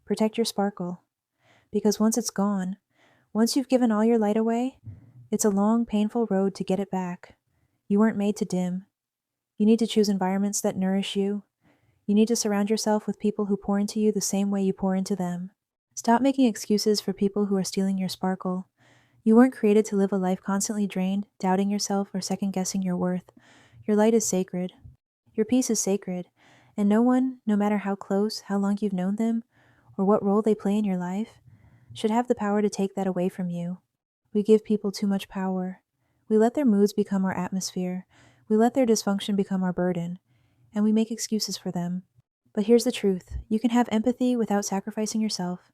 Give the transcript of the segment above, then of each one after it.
Protect your sparkle. Because once it's gone, once you've given all your light away, it's a long, painful road to get it back. You weren't made to dim. You need to choose environments that nourish you. You need to surround yourself with people who pour into you the same way you pour into them. Stop making excuses for people who are stealing your sparkle. You weren't created to live a life constantly drained, doubting yourself, or second-guessing your worth. Your light is sacred. Your peace is sacred. And no one, no matter how close, how long you've known them, or what role they play in your life, should have the power to take that away from you. We give people too much power. We let their moods become our atmosphere. We let their dysfunction become our burden. And we make excuses for them. But here's the truth. You can have empathy without sacrificing yourself.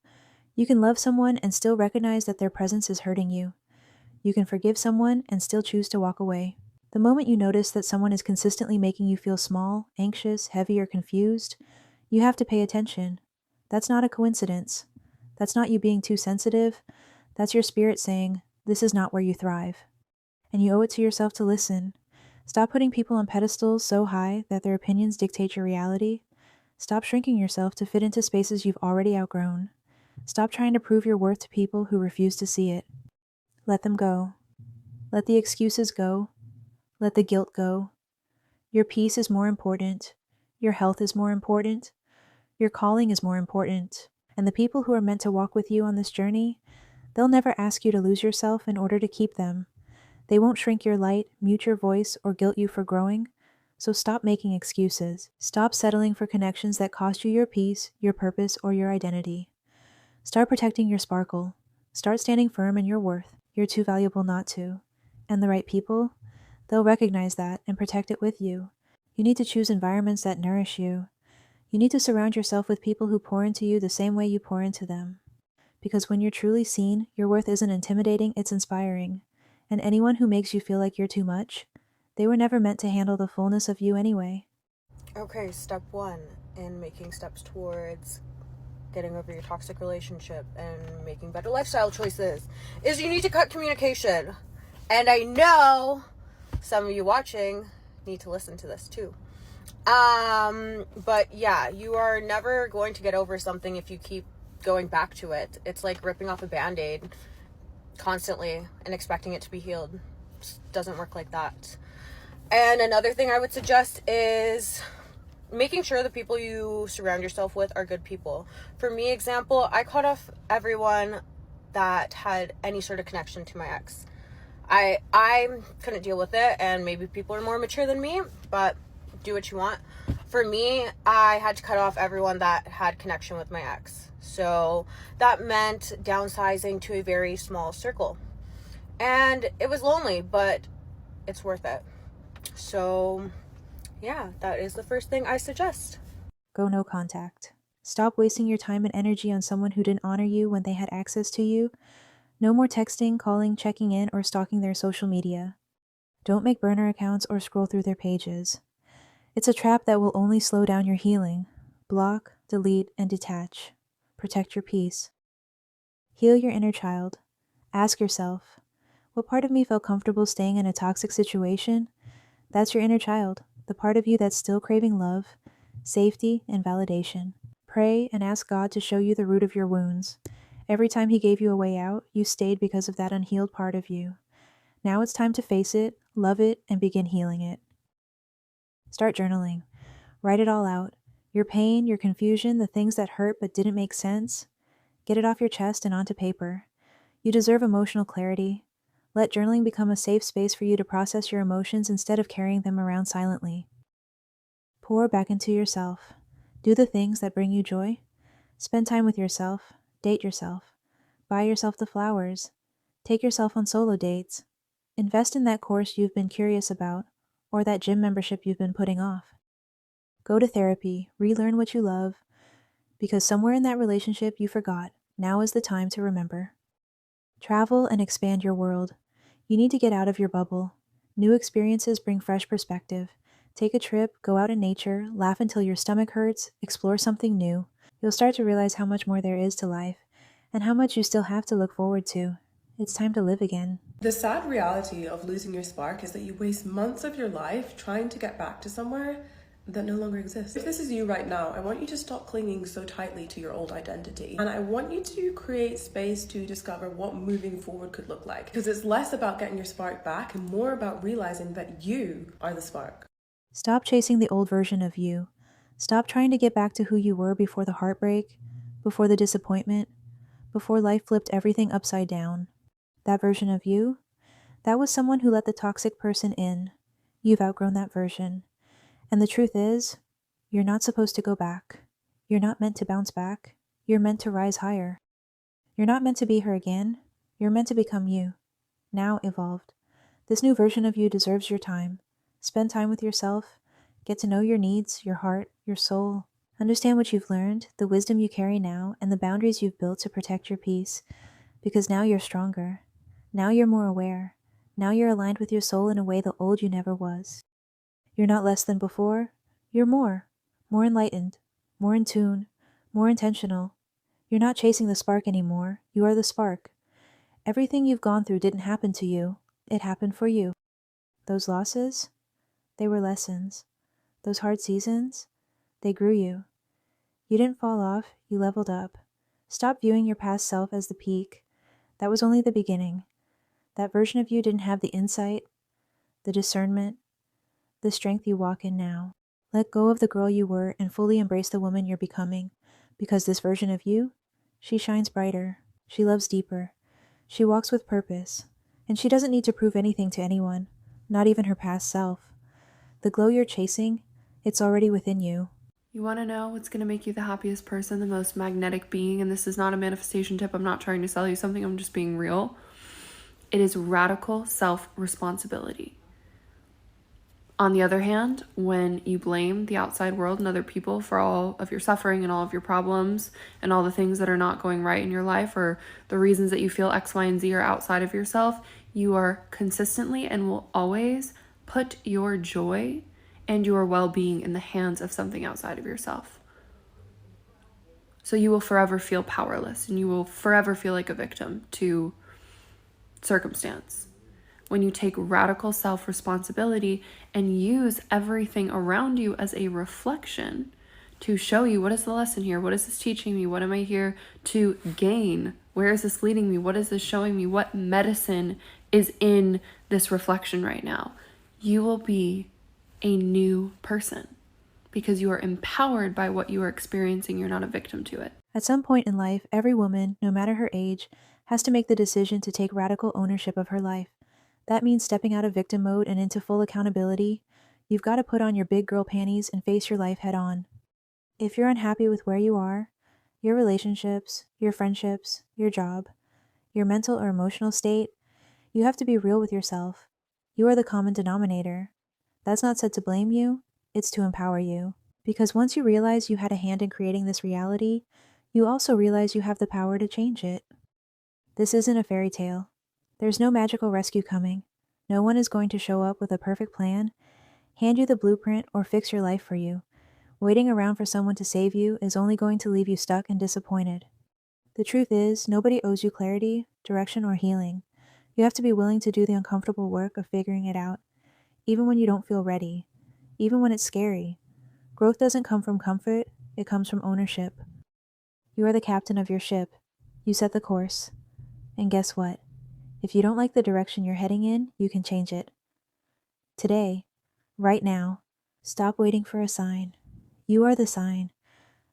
You can love someone and still recognize that their presence is hurting you. You can forgive someone and still choose to walk away. The moment you notice that someone is consistently making you feel small, anxious, heavy, or confused, you have to pay attention. That's not a coincidence. That's not you being too sensitive. That's your spirit saying, this is not where you thrive. And you owe it to yourself to listen. Stop putting people on pedestals so high that their opinions dictate your reality. Stop shrinking yourself to fit into spaces you've already outgrown. Stop trying to prove your worth to people who refuse to see it. Let them go. Let the excuses go. Let the guilt go. Your peace is more important. Your health is more important. Your calling is more important. And the people who are meant to walk with you on this journey, they'll never ask you to lose yourself in order to keep them. They won't shrink your light, mute your voice, or guilt you for growing. So stop making excuses. Stop settling for connections that cost you your peace, your purpose, or your identity. Start protecting your sparkle. Start standing firm in your worth. You're too valuable not to. And the right people, they'll recognize that and protect it with you. You need to choose environments that nourish you. You need to surround yourself with people who pour into you the same way you pour into them. Because when you're truly seen, your worth isn't intimidating, it's inspiring. And anyone who makes you feel like you're too much, they were never meant to handle the fullness of you anyway. Okay, step 1 in making steps towards getting over your toxic relationship and making better lifestyle choices is you need to cut communication. And I know some of you watching need to listen to this too. But yeah, you are never going to get over something if you keep going back to it. It's like ripping off a Band-Aid constantly and expecting it to be healed. It doesn't work like that. And another thing I would suggest is making sure the people you surround yourself with are good people. For me, example, I cut off everyone that had any sort of connection to my ex. I couldn't deal with it, and maybe people are more mature than me, but do what you want. For me, I had to cut off everyone that had connection with my ex. So that meant downsizing to a very small circle. And it was lonely, but it's worth it. So yeah, that is the first thing I suggest. Go no contact. Stop wasting your time and energy on someone who didn't honor you when they had access to you. No more texting, calling, checking in, or stalking their social media. Don't make burner accounts or scroll through their pages. It's a trap that will only slow down your healing. Block, delete, and detach. Protect your peace. Heal your inner child. Ask yourself, what part of me felt comfortable staying in a toxic situation? That's your inner child, the part of you that's still craving love, safety, and validation. Pray and ask God to show you the root of your wounds. Every time He gave you a way out, you stayed because of that unhealed part of you. Now it's time to face it, love it, and begin healing it. Start journaling. Write it all out. Your pain, your confusion, the things that hurt but didn't make sense. Get it off your chest and onto paper. You deserve emotional clarity. Let journaling become a safe space for you to process your emotions instead of carrying them around silently. Pour back into yourself. Do the things that bring you joy. Spend time with yourself. Date yourself. Buy yourself the flowers. Take yourself on solo dates. Invest in that course you've been curious about, or that gym membership you've been putting off. Go to therapy, relearn what you love, because somewhere in that relationship you forgot. Now is the time to remember. Travel and expand your world. You need to get out of your bubble. New experiences bring fresh perspective. Take a trip, go out in nature, laugh until your stomach hurts, explore something new. You'll start to realize how much more there is to life, and how much you still have to look forward to. It's time to live again. The sad reality of losing your spark is that you waste months of your life trying to get back to somewhere that no longer exists. If this is you right now, I want you to stop clinging so tightly to your old identity. And I want you to create space to discover what moving forward could look like. Because it's less about getting your spark back and more about realizing that you are the spark. Stop chasing the old version of you. Stop trying to get back to who you were before the heartbreak, before the disappointment, before life flipped everything upside down. That version of you, that was someone who let the toxic person in. You've outgrown that version. And the truth is, you're not supposed to go back. You're not meant to bounce back. You're meant to rise higher. You're not meant to be her again. You're meant to become you. Now evolved. This new version of you deserves your time. Spend time with yourself. Get to know your needs, your heart, your soul. Understand what you've learned, the wisdom you carry now, and the boundaries you've built to protect your peace. Because now you're stronger. Now you're more aware. Now you're aligned with your soul in a way the old you never was. You're not less than before. You're more. More enlightened. More in tune. More intentional. You're not chasing the spark anymore. You are the spark. Everything you've gone through didn't happen to you. It happened for you. Those losses, they were lessons. Those hard seasons, they grew you. You didn't fall off, you leveled up. Stop viewing your past self as the peak. That was only the beginning. That version of you didn't have the insight, the discernment, the strength you walk in now. Let go of the girl you were and fully embrace the woman you're becoming. Because this version of you, she shines brighter. She loves deeper. She walks with purpose. And she doesn't need to prove anything to anyone, not even her past self. The glow you're chasing, it's already within you. You want to know what's going to make you the happiest person, the most magnetic being? And this is not a manifestation tip. I'm not trying to sell you something. I'm just being real. It is radical self-responsibility. On the other hand, when you blame the outside world and other people for all of your suffering and all of your problems and all the things that are not going right in your life, or the reasons that you feel X, Y, and Z are outside of yourself, you are consistently and will always put your joy and your well-being in the hands of something outside of yourself. So you will forever feel powerless and you will forever feel like a victim to circumstance. When you take radical self-responsibility and use everything around you as a reflection to show you, what is the lesson here? What is this teaching me? What am I here to gain? Where is this leading me? What is this showing me? What medicine is in this reflection right now? You will be a new person because you are empowered by what you are experiencing. You're not a victim to it. At some point in life, every woman, no matter her age, has to make the decision to take radical ownership of her life. That means stepping out of victim mode and into full accountability. You've got to put on your big girl panties and face your life head on. If you're unhappy with where you are, your relationships, your friendships, your job, your mental or emotional state, you have to be real with yourself. You are the common denominator. That's not said to blame you, it's to empower you. Because once you realize you had a hand in creating this reality, you also realize you have the power to change it. This isn't a fairy tale. There's no magical rescue coming. No one is going to show up with a perfect plan, hand you the blueprint, or fix your life for you. Waiting around for someone to save you is only going to leave you stuck and disappointed. The truth is, nobody owes you clarity, direction, or healing. You have to be willing to do the uncomfortable work of figuring it out, even when you don't feel ready, even when it's scary. Growth doesn't come from comfort, it comes from ownership. You are the captain of your ship. You set the course. And guess what? If you don't like the direction you're heading in, you can change it. Today, right now, stop waiting for a sign. You are the sign.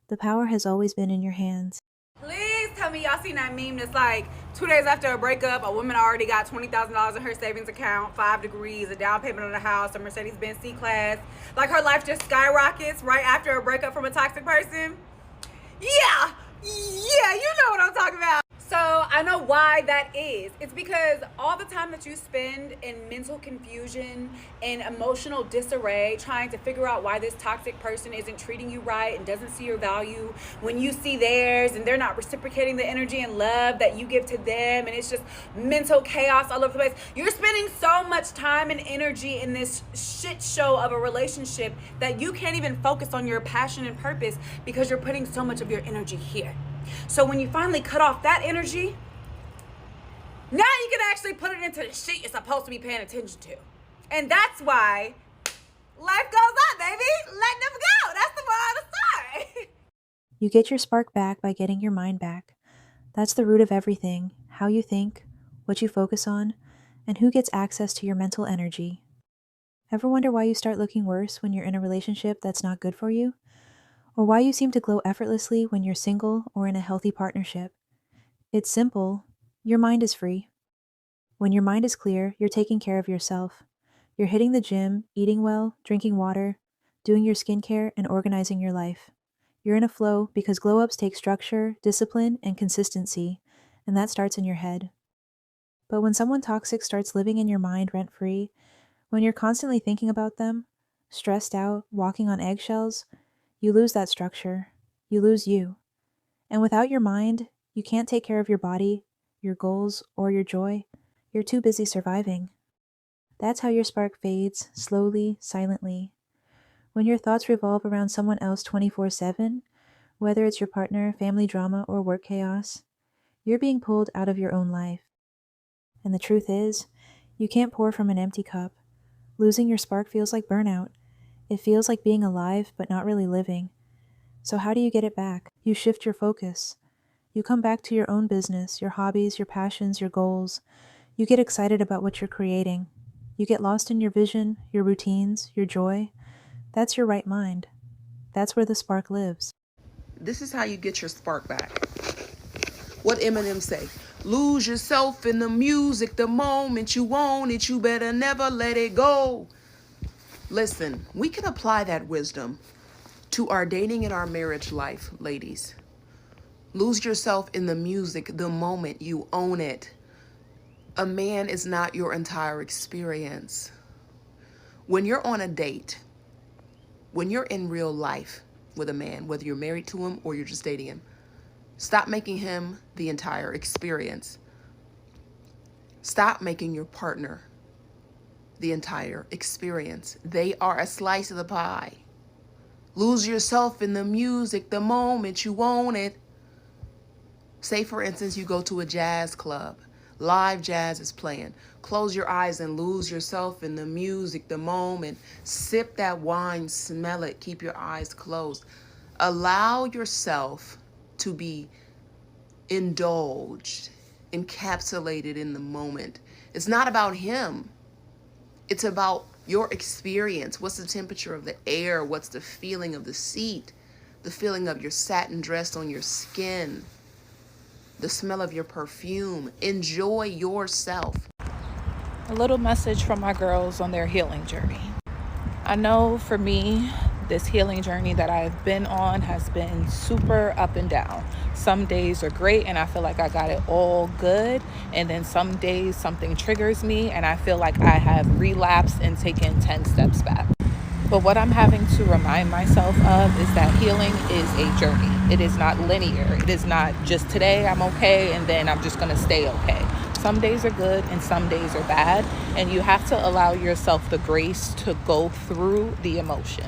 The power has always been in your hands. Please tell me y'all seen that meme that's like 2 days after a breakup, a woman already got $20,000 in her savings account, 5 degrees, a down payment on a house, a Mercedes-Benz C-Class. Like her life just skyrockets right after a breakup from a toxic person. Yeah, you know what I'm talking about. So I know why that is. It's because all the time that you spend in mental confusion and emotional disarray trying to figure out why this toxic person isn't treating you right and doesn't see your value when you see theirs, and they're not reciprocating the energy and love that you give to them, and it's just mental chaos all over the place. You're spending so much time and energy in this shit show of a relationship that you can't even focus on your passion and purpose because you're putting so much of your energy here. So when you finally cut off that energy, now you can actually put it into the shit you're supposed to be paying attention to. And that's why life goes on. baby. Let them go. That's the moral of the story. You get your spark back by getting your mind back. That's the root of everything: how you think, what you focus on, and who gets access to your mental energy. Ever wonder why you start looking worse when you're in a relationship that's not good for you? Or why you seem to glow effortlessly when you're single or in a healthy partnership? It's simple. Your mind is free. When your mind is clear, you're taking care of yourself. You're hitting the gym, eating well, drinking water, doing your skincare, and organizing your life. You're in a flow because glow-ups take structure, discipline, and consistency, and that starts in your head. But when someone toxic starts living in your mind rent-free, when you're constantly thinking about them, stressed out, walking on eggshells, you lose that structure. You lose you. And without your mind, you can't take care of your body, your goals, or your joy. You're too busy surviving. That's how your spark fades, slowly, silently. When your thoughts revolve around someone else 24/7, whether it's your partner, family drama, or work chaos, you're being pulled out of your own life. And the truth is, you can't pour from an empty cup. Losing your spark feels like burnout. It feels like being alive, but not really living. So how do you get it back? You shift your focus. You come back to your own business, your hobbies, your passions, your goals. You get excited about what you're creating. You get lost in your vision, your routines, your joy. That's your right mind. That's where the spark lives. This is how you get your spark back. What Eminem say? Lose yourself in the music the moment you own it. You better never let it go. Listen, we can apply that wisdom to our dating and our marriage life, ladies. Lose yourself in the music the moment you own it. A man is not your entire experience. When you're on a date, when you're in real life with a man, whether you're married to him or you're just dating him, stop making him the entire experience. Stop making your partner the entire experience. They are a slice of the pie. Lose yourself in the music the moment you own it. Say, for instance, you go to a jazz club. Live jazz is playing. Close your eyes and lose yourself in the music the moment. Sip that wine, smell it, keep your eyes closed. Allow yourself to be indulged, encapsulated in the moment. It's not about him. It's about your experience. What's the temperature of the air? What's the feeling of the seat? The feeling of your satin dress on your skin? The smell of your perfume. Enjoy yourself. A little message from my girls on their healing journey. I know for me, this healing journey that I've been on has been super up and down. Some days are great and I feel like I got it all good. And then some days something triggers me and I feel like I have relapsed and taken 10 steps back. But what I'm having to remind myself of is that healing is a journey. It is not linear. It is not just today I'm okay and then I'm just going to stay okay. Some days are good and some days are bad. And you have to allow yourself the grace to go through the emotion.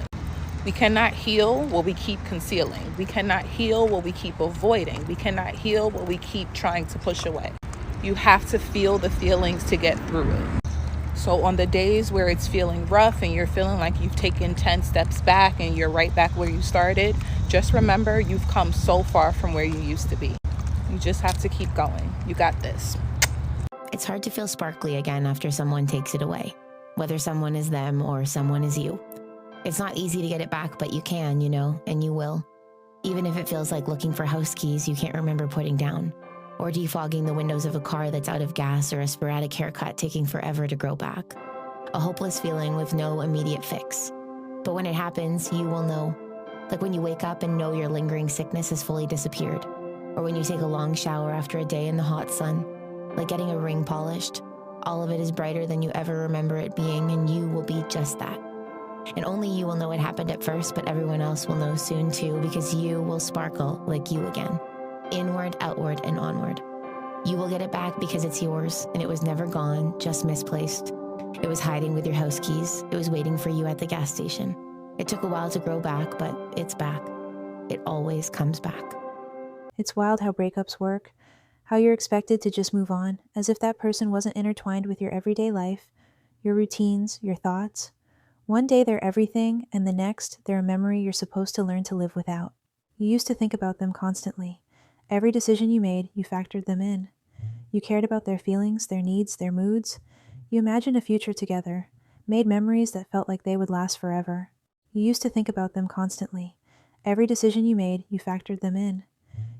We cannot heal what we keep concealing. We cannot heal what we keep avoiding. We cannot heal what we keep trying to push away. You have to feel the feelings to get through it. So on the days where it's feeling rough and you're feeling like you've taken 10 steps back and you're right back where you started, just remember you've come so far from where you used to be. You just have to keep going. You got this. It's hard to feel sparkly again after someone takes it away, whether someone is them or someone is you. It's not easy to get it back, but you can, and you will. Even if it feels like looking for house keys you can't remember putting down, or defogging the windows of a car that's out of gas, or a sporadic haircut taking forever to grow back. A hopeless feeling with no immediate fix. But when it happens, you will know. Like when you wake up and know your lingering sickness has fully disappeared. Or when you take a long shower after a day in the hot sun. Like getting a ring polished. All of it is brighter than you ever remember it being, and you will be just that. And only you will know it happened at first, but everyone else will know soon too, because you will sparkle like you again. Inward, outward, and onward. You will get it back because it's yours, and it was never gone, just misplaced. It was hiding with your house keys. It was waiting for you at the gas station. It took a while to grow back, but it's back. It always comes back. It's wild how breakups work, how you're expected to just move on, as if that person wasn't intertwined with your everyday life, your routines, your thoughts, One day they're everything, and the next they're a memory you're supposed to learn to live without. You used to think about them constantly. Every decision you made, you factored them in. You cared about their feelings, their needs, their moods. You imagined a future together, made memories that felt like they would last forever. You used to think about them constantly. Every decision you made, you factored them in.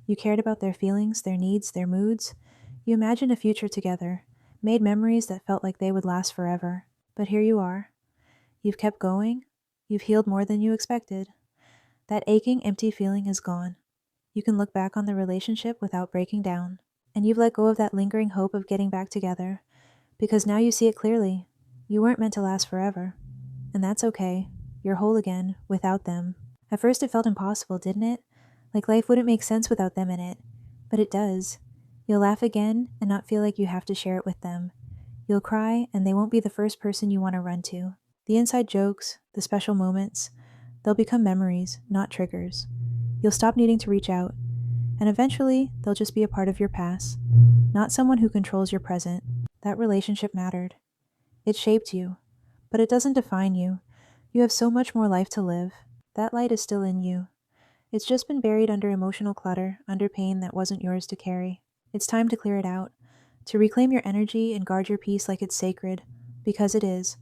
You cared about their feelings, their needs, their moods. You imagined a future together, made memories that felt like they would last forever. But here you are. You've kept going. You've healed more than you expected. That aching, empty feeling is gone. You can look back on the relationship without breaking down. And you've let go of that lingering hope of getting back together, because now you see it clearly. You weren't meant to last forever. And that's okay. You're whole again, without them. At first it felt impossible, didn't it? Like life wouldn't make sense without them in it. But it does. You'll laugh again and not feel like you have to share it with them. You'll cry, and they won't be the first person you want to run to. The inside jokes, the special moments, they'll become memories, not triggers. You'll stop needing to reach out. And eventually, they'll just be a part of your past, not someone who controls your present. That relationship mattered. It shaped you, but it doesn't define you. You have so much more life to live. That light is still in you. It's just been buried under emotional clutter, under pain that wasn't yours to carry. It's time to clear it out, to reclaim your energy and guard your peace like it's sacred, because it is.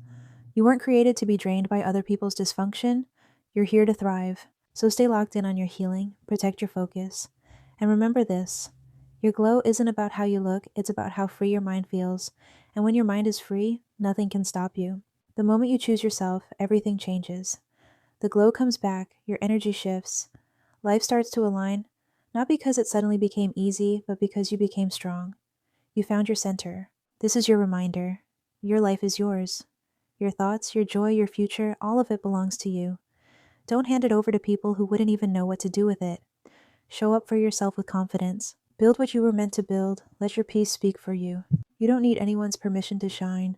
You weren't created to be drained by other people's dysfunction. You're here to thrive. So stay locked in on your healing, protect your focus. And remember this, your glow isn't about how you look, it's about how free your mind feels. And when your mind is free, nothing can stop you. The moment you choose yourself, everything changes. The glow comes back, your energy shifts. Life starts to align, not because it suddenly became easy, but because you became strong. You found your center. This is your reminder. Your life is yours. Your thoughts, your joy, your future, all of it belongs to you. Don't hand it over to people who wouldn't even know what to do with it. Show up for yourself with confidence. Build what you were meant to build. Let your peace speak for you. You don't need anyone's permission to shine.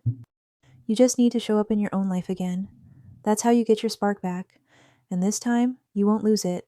You just need to show up in your own life again. That's how you get your spark back. And this time, you won't lose it.